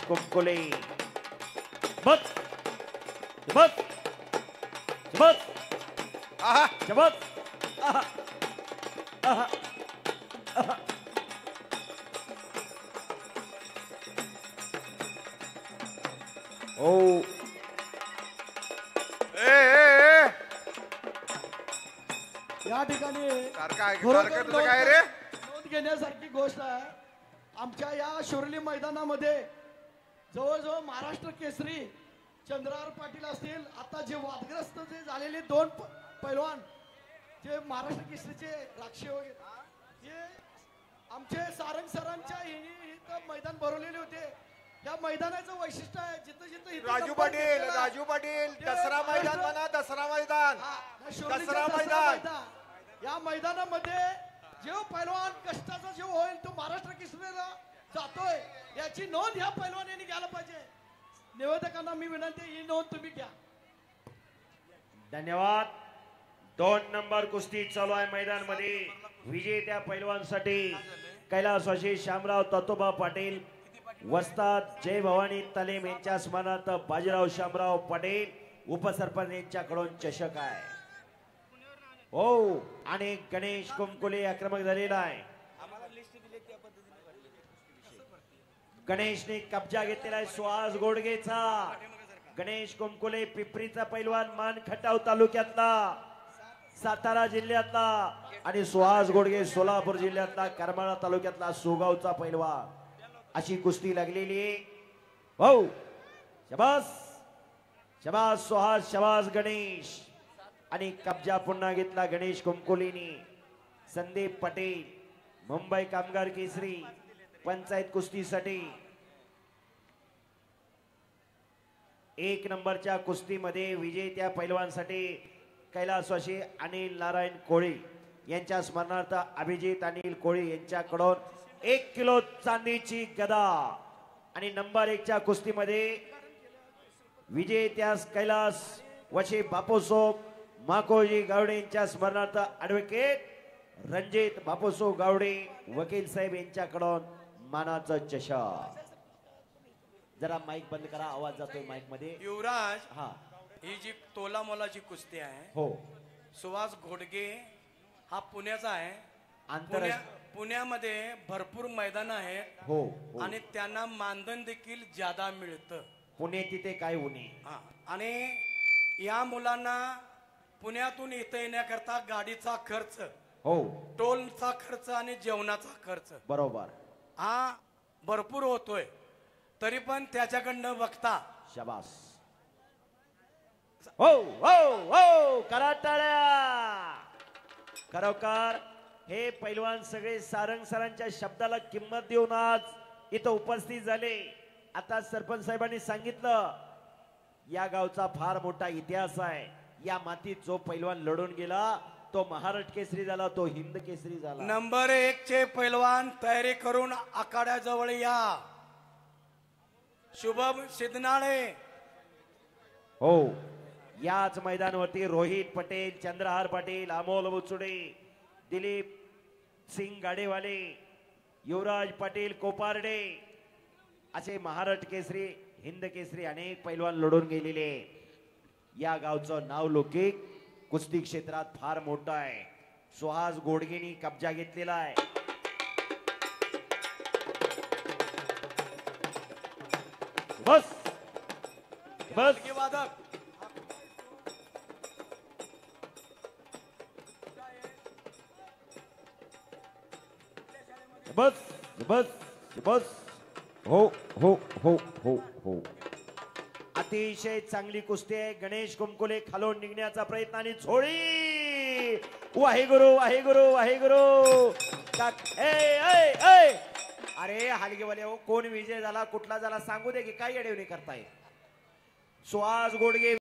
कुमकुले बस बस बस आहा बस आहा आहा आहा ओ ए या ठिकाणी सारखं खरोखर तुझं काय रे नोंद घेण्यासारखी गोष्ट आहे. आमच्या या शिवरली मैदानामध्ये जवळजवळ महाराष्ट्र केसरी चंद्रहार पाटील असतील, आता जे वादग्रस्त जे झालेले दोन पैलवान जे महाराष्ट्र केसरीचे राक्षे वगैरे हे आमचे सारंग सरांच्या इथं मैदान भरवलेले होते. या मैदानाचं वैशिष्ट्य आहे जिथं जिथं इथं राजू नंबर पाटील घेतलेला आहे. राजू पाटील ते दसरा मैदान महाराष्ट्र- म्हणा दसरा मैदान हा, शिवरलीचं दसरा दसरा मैदान. या मैदानामध्ये जो पैलवान कष्टाचा जीव होईल तो महाराष्ट्र केसरीला जातोय याची नोंद ह्या पैलवानांनी घ्यायला पाहिजे. निवेदकांना मी विनंती आहे, ही नोंद तुम्ही घ्या. धन्यवाद. 2 नंबर कुस्ती चालू आहे मैदान मध्ये. विजेत्या पैलवानसाठी कैलासवासी शामराव ततोबा पाटील, वस्ताद जय भवानी तालीम यांच्या स्मरणार्थ बाजीराव शामराव पाटील उपसरपंच यांच्याकडून चषक आहे. हो आणि गणेश कुमकुले आक्रमक झालेला आहे. गणेशने कब्जा घेतलेला आहे सुहास गोडगेचा. गणेश कुमकुले पिंपरीचा पैलवान, मान खटाव तालुक्यातला, सातारा जिल्ह्यातला, आणि सुहास गोडगे सोलापूर जिल्ह्यातला, करमाळा तालुक्यातला सुगावचा पैलवान. अशी कुस्ती लागलेली आहे. हो शबास शबास सुहास, शबास गणेश. आणि कब्जा पुन्हा घेतला गणेश कुमकुलेनी. संदीप पटेल मुंबई कामगार केसरी पंचायत कुस्तीसाठी 1 नंबरच्या कुस्तीमध्ये विजेत्या पैलवानसाठी कैलासवासी अनिल नारायण कोळी यांच्या स्मरणार्थ अभिजित अनिल कोळी यांच्याकडून 1 किलो चांदीची गदा. आणि नंबर 1 च्या कुस्तीमध्ये विजेत्या कैलास वशी बापूसो माकोजी गावडे यांच्या स्मरणार्थ ॲडव्होकेट रणजित बापूसो गावडे वकील साहेब यांच्याकडून मानाचं चषक. जरा माईक बंद करा, आवाज जातोय माईक मध्ये. युवराज, हा ही जी तोला मोलाची कुस्ती आहे, हो सुहास घोडगे हा पुण्याचा आहे. आंतरराष्ट्रीय पुण्यामध्ये भरपूर मैदान आहेत हो आणि त्यांना मानधन देखील ज्यादा मिळतं. पुणे तिथे काय उणे. हा, आणि या मुलांना पुण्यातून इथं येण्याकरता गाडीचा खर्च, हो टोलचा खर्च आणि जेवणाचा खर्च बरोबर. हा भरपूर होतोय. तरी पण त्याच्याकडनं बघता शबास. हो हो हो करा टाळ्या. खरोखर हे पैलवान सगळे सारंग सरांच्या शब्दाला किंमत देऊन आज इथं उपस्थित झाले. आता सरपंच साहेबांनी सांगितलं या गावचा फार मोठा इतिहास आहे. या मातीत जो पैलवान लढून गेला तो महाराष्ट्र केसरी झाला, तो हिंद केसरी झाला. नंबर 1 चे पैलवान तयारी करून आखाड्याजवळ या. शुभम सिद्धनाळे. हो याच मैदानावरती रोहित पटेल, चंद्रहार पाटील, अमोल बुचुडे, दिलीप सिंग गाडेवाले, युवराज पाटील कोपारडे असे महाराष्ट्र केसरी हिंद केसरी अनेक पैलवान लढून गेलेले. या गावचं नाव लौकिक कुस्ती क्षेत्रात फार मोठं आहे. सुहास गोडगेनी कब्जा घेतलेला आहे. बस बस वादक बस बस बस. हो हो हो हो हो अतिशय चांगली कुस्ती आहे. गणेश कुमकुले खालून निघण्याचा प्रयत्न आणि झोळी. वाहेगुरु वाहेगुरु वाहेगुरु. अरे हलगेवाले हो, कोण विजय झाला कुठला झाला सांगू दे की काय येडेवणी करताय. सुहास गोडगे